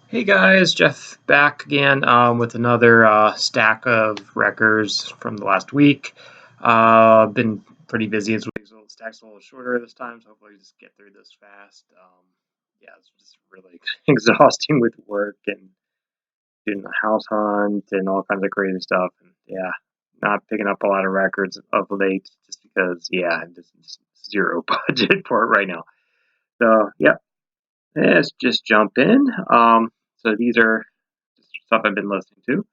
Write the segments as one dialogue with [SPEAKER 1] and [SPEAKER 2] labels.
[SPEAKER 1] Hey guys, Jeff back again with another stack of records from the last week. Been pretty busy this week, so the stack's a little shorter this time, so hopefully just get through this fast. Yeah, it's just really exhausting with work and doing the house hunt and all kinds of crazy stuff. And yeah, not picking up a lot of records of late just because, yeah, just zero budget for it right now. So, yeah, let's just jump in. So these are stuff I've been listening to.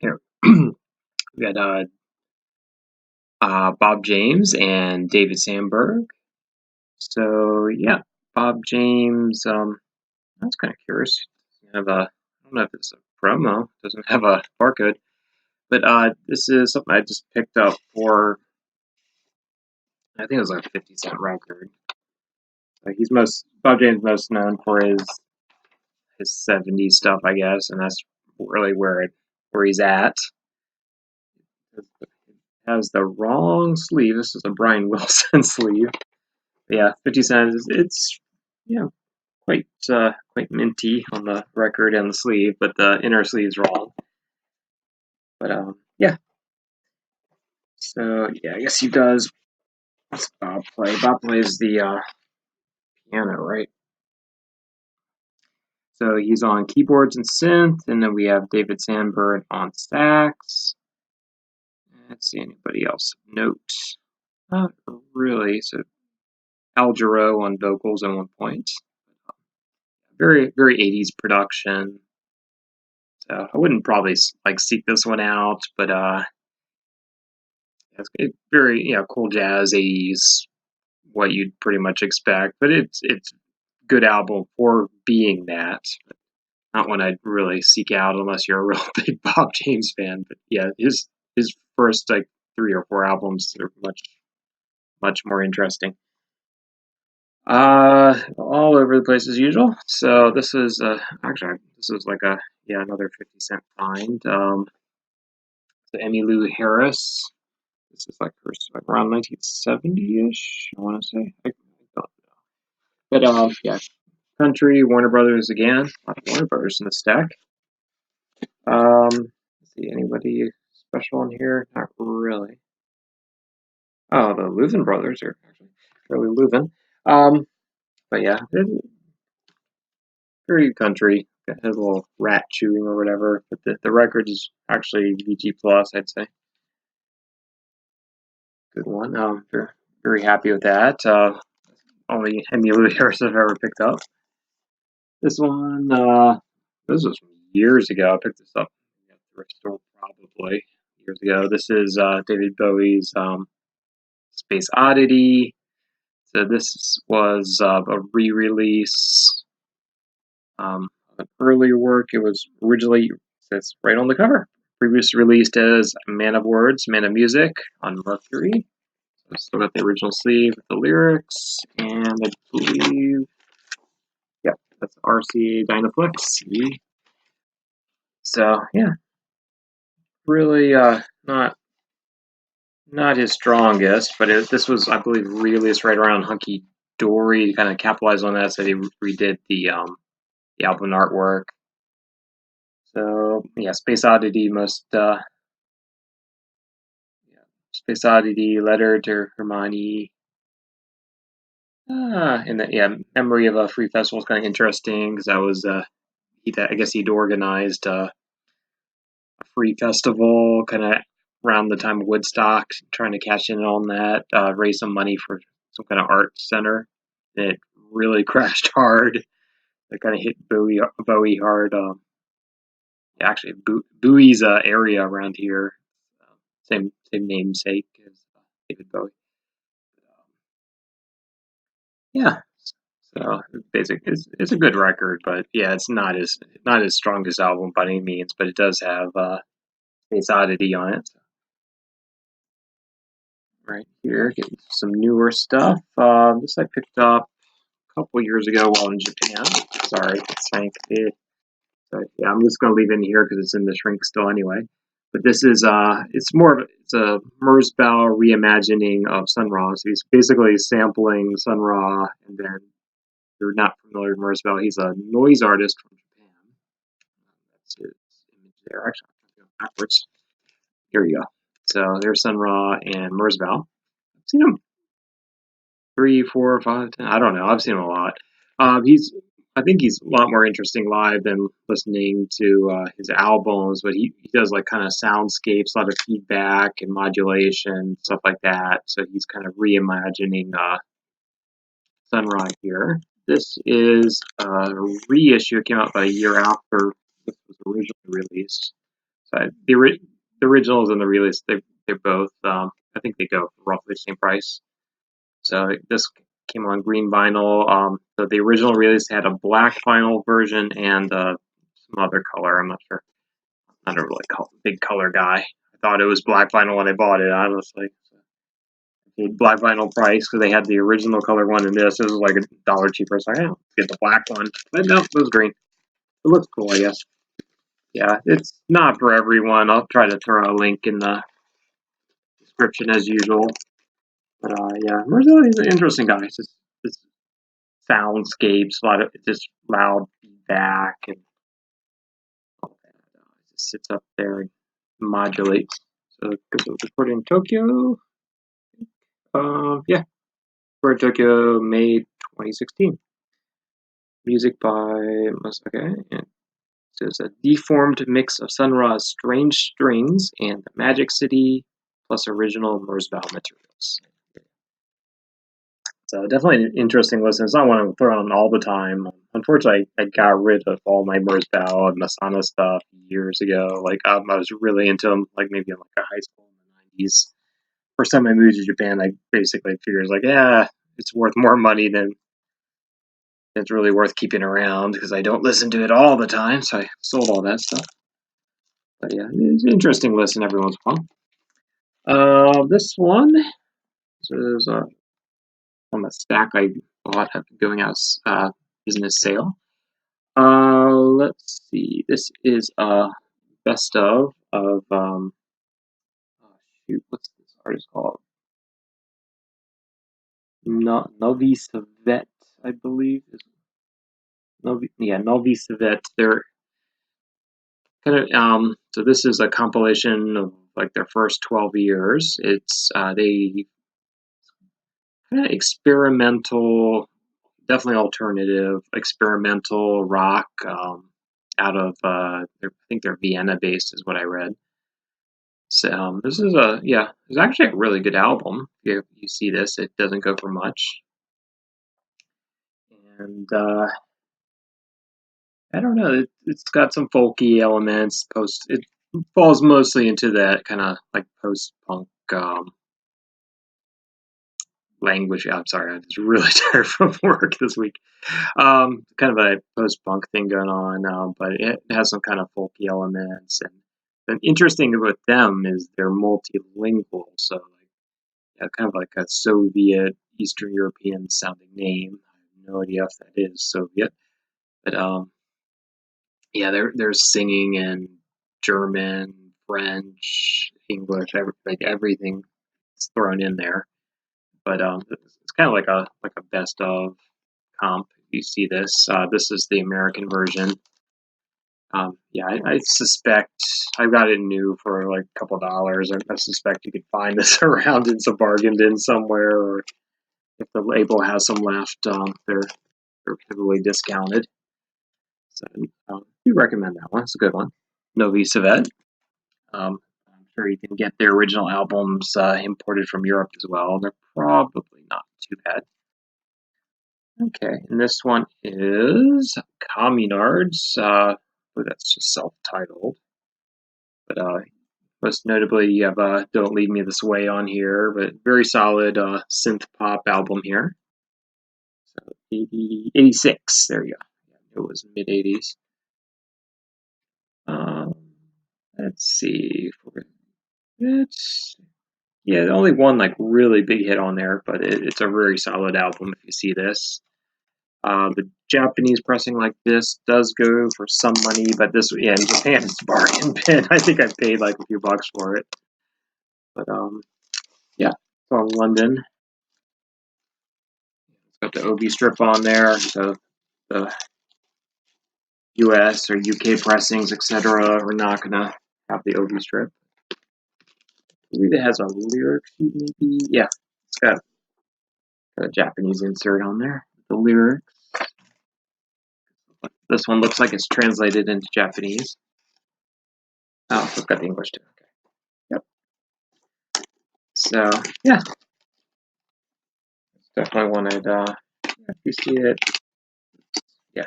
[SPEAKER 1] Here we got Bob James and David Sandberg. So yeah, Bob James. I was kind of curious. Have a, I don't know if it's a promo. Doesn't have a barcode, but this is something I just picked up for. I think it was like a 50-cent record. He's Bob James most known for his 70s stuff, I guess, and that's really where he's at. It has the wrong sleeve. This is a Brian Wilson sleeve. But yeah, 50 cents. It's yeah quite minty on the record and the sleeve, but the inner sleeve's wrong. But yeah. So yeah, I guess he does. What's Bob play? Bob plays the piano, right? So he's on keyboards and synth, and then we have David Sandberg on sax. Let's see anybody else. Note, not really. So Al Jarreau on vocals at one point. Very 80s production. So I wouldn't probably like seek this one out, but it's very cool jazz 80s, what you'd pretty much expect. But it's good album for being that. Not one I'd really seek out unless you're a real big Bob James fan. But yeah, his first like 3 or 4 albums are much more interesting. All over the place as usual. So this is actually this is like another 50-cent find. The Emmylou Harris. This is like around 1970-ish, I want to say. I don't know. But yeah, country, Warner Brothers again. A lot of Warner Brothers in the stack. Let's see, anybody special in here? Not really. Oh, the Louvin brothers are actually fairly Louvin. But yeah, very country. Got his little rat chewing or whatever. But the record is actually VG plus, I'd say. Good one. Very happy with that. Only Emmylou Harris I've ever picked up. This one, this was years ago. I picked this up at the thrift store probably years ago. This is David Bowie's Space Oddity. So this was a re-release of an earlier work. It was originally, says right on the cover, previously released as Man of Words, Man of Music on Mercury. So I still got the original sleeve with the lyrics, and I believe, yeah, that's RCA Dynaflex. So yeah, really not his strongest, but this was, I believe, released right around Hunky Dory to kind of capitalize on that. So he redid the album artwork. So yeah, Space Oddity Space Oddity, Letter to Hermione. And then yeah, Memory of a Free Festival is kind of interesting because that was I guess he'd organized a free festival kind of around the time of Woodstock, trying to cash in on that, raise some money for some kind of art center. And it really crashed hard. It kind of hit Bowie hard. Actually, Bowie's area around here, same namesake as David Bowie. Yeah, so basically, it's a good record, but yeah, it's not his strongest album by any means, but it does have Space Oddity on it. So right here, getting some newer stuff. This I picked up a couple years ago while in Japan. Sorry, it sank. So yeah, I'm just gonna leave it in here because it's in the shrink still anyway. But this is it's a Merzbow reimagining of Sun Ra. So he's basically sampling Sun Ra and then you're not familiar with Merzbow, he's a noise artist from Japan. That's his image there. Actually, I'm going backwards. Here we go. So there's Sun Ra and Merzbow. I've seen him 3, 4, 5, 10. I don't know. I've seen him a lot. I think he's a lot more interesting live than listening to his albums. But he does like kind of soundscapes, a lot of feedback and modulation, stuff like that. So he's kind of reimagining Sun Ra here. This is a reissue. It came out about a year after this was originally released. So the originals and the release, they're both. I think they go roughly the same price. So this came on green vinyl. So the original release had a black vinyl version and some other color. I'm not sure. I'm not a really big color guy. I thought it was black vinyl when I bought it, honestly. So I paid black vinyl price because they had the original color one and this. This was like $1 cheaper. So I get the black one. But no, it was green. It looks cool, I guess. Yeah, it's not for everyone. I'll try to throw a link in the description as usual. But yeah, Merzbow is an interesting guy. It's just soundscapes, a lot of just loud feedback, and all that. It just sits up there and modulates. So it was recorded in Tokyo. Yeah, recorded in Tokyo, May 2016. Music by okay, and so it's a deformed mix of Sun Ra's strange strings and the Magic City plus original Merzbow materials. So definitely an interesting listen. It's not one I'm throwing on all the time. Unfortunately, I got rid of all my Merzbow and Masana stuff years ago. Like I was really into them, like maybe in like a high school in the '90s. First time I moved to Japan, I basically figured like, yeah, it's worth more money than it's really worth keeping around because I don't listen to it all the time. So I sold all that stuff. But yeah, it's an interesting listen every once in a while. This one is from a stack I bought going out business sale. Let's see. This is a best of oh shoot, what's this artist called? Novi Savet, I believe. Novi Savet. They're kind of so this is a compilation of like their first 12 years. It's they kind of experimental, definitely alternative, experimental rock out of I think they're Vienna based is what I read. So this is it's actually a really good album. If you see this, it doesn't go for much, and I don't know. It's got some folky elements. It falls mostly into that kind of like post punk language. I'm sorry, I'm just really tired from work this week. Kind of a post punk thing going on, but it has some kind of folky elements. And interesting about them is they're multilingual, so kind of like a Soviet, Eastern European sounding name. I have no idea if that is Soviet, but yeah, they're singing in German, French, English, everything is thrown in there. But it's kind of like a best of comp. You see this. This is the American version. Yeah, I suspect I got it new for like a couple dollars. I suspect you could find this around in some bargain bin somewhere, or if the label has some left, they're heavily discounted. So we recommend that one. It's a good one. Novi Savet. I'm sure you can get their original albums imported from Europe as well. They're probably not too bad. Okay, and this one is Communards. That's just self-titled. But most notably, you have Don't Leave Me This Way on here, but very solid synth pop album here. So 86, there you go. It was mid 80s. Let's see. It's only one like really big hit on there, but it's a very solid album if you see this. The Japanese pressing like this does go for some money, but this in Japan it's a bargain bin. I think I paid like a few bucks for it. But yeah, from London. got the OB strip on there, so the US or UK pressings, etc. are not going to have the OB strip. I believe it has a lyric sheet, maybe. Yeah, it's got a Japanese insert on there. The lyrics. This one looks like it's translated into Japanese. Oh, it's got the English too. Okay. Yep. So yeah, definitely wanted. If you see it, yeah,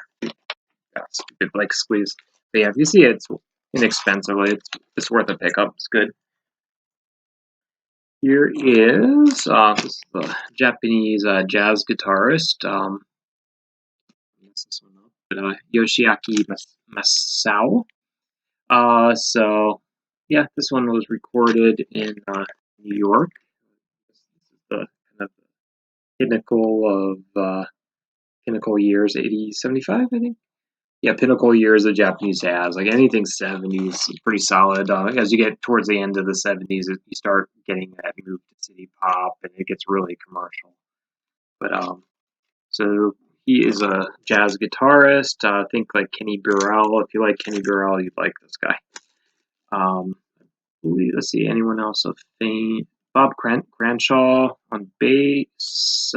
[SPEAKER 1] that's a good like squeeze. But yeah, if you see it, it's inexpensively. It's worth a pickup. It's good. Here is this is the Japanese jazz guitarist. Mess this one up, but Yoshiaki Masao. So yeah, this one was recorded in New York. This is the kind of pinnacle of pinnacle years, 80, 75, I think. Yeah, pinnacle years of Japanese jazz. Like anything 70s, pretty solid. As you get towards the end of the 70s, you start getting that move to city pop, and it gets really commercial. But so he is a jazz guitarist. Think like Kenny Burrell. If you like Kenny Burrell, you'd like this guy. Let's see, anyone else of fame? Bob Cranshaw on bass.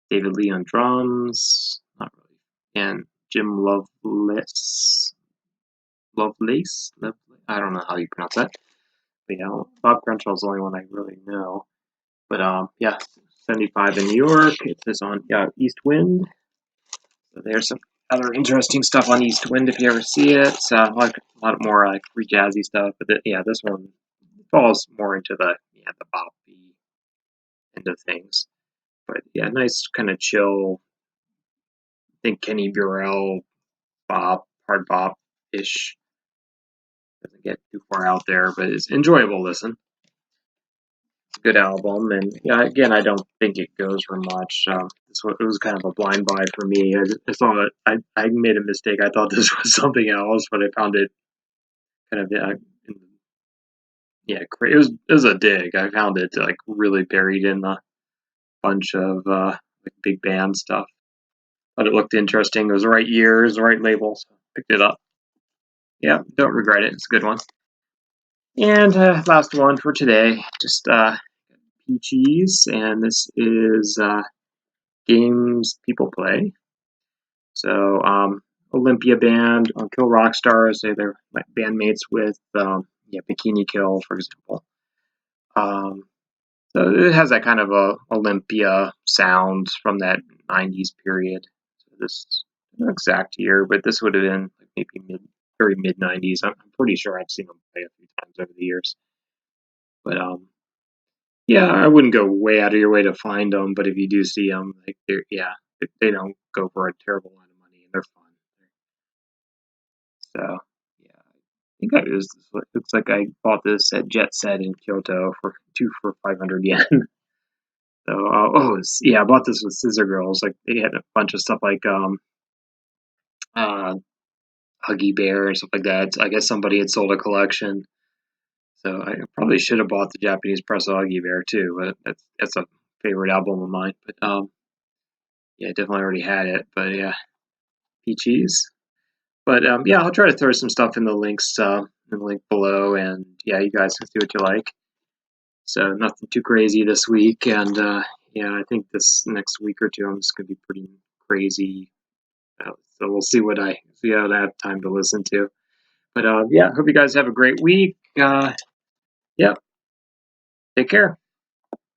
[SPEAKER 1] David Lee on drums. Not really. And Jim Lovelace. I don't know how you pronounce that. But yeah, Bob Cranshaw is the only one I really know. But yeah, 75 in New York. It says on East Wind. So there's some other interesting stuff on East Wind if you ever see it. A lot more like free jazzy stuff. But yeah, this one falls more into the boppy end of things. But yeah, nice kind of chill. I think Kenny Burrell bop, hard bop ish. Doesn't get too far out there, but it's enjoyable listen. It's a good album, and yeah, again, I don't think it goes for much. It was kind of a blind buy for me. I thought I made a mistake. I thought this was something else, but I found it kind of it was a dig. I found it like really buried in a bunch of like big band stuff. Thought it looked interesting. It was the right years, the right label, so picked it up. Yeah, don't regret it. It's a good one. And last one for today, just Peaches, and this is games people play. So Olympia Band on Kill Rock Stars, they're like bandmates with Bikini Kill, for example. So it has that kind of a Olympia sound from that 90s period. So this not exact year, but this would have been like maybe very mid 90s. I'm pretty sure I've seen them play a few times over the years. But yeah, I wouldn't go way out of your way to find them, but if you do see them, like they don't go for a terrible amount of money, and they're fun. So yeah, I think looks like I bought this at Jet Set in Kyoto for 500 yen. So I bought this with Scissor Girls. Like they had a bunch of stuff like Huggy Bear and stuff like that. I guess somebody had sold a collection. So I probably should have bought the Japanese press of Huggy Bear too. But that's a favorite album of mine. But yeah, definitely already had it. But yeah, Peaches. But yeah, I'll try to throw some stuff in the links in the link below, and yeah, you guys can see what you like. So nothing too crazy this week, and yeah, I think this next week or two I'm just gonna be pretty crazy. So we'll see what I have time to listen to. But yeah, hope you guys have a great week. Yep, take care.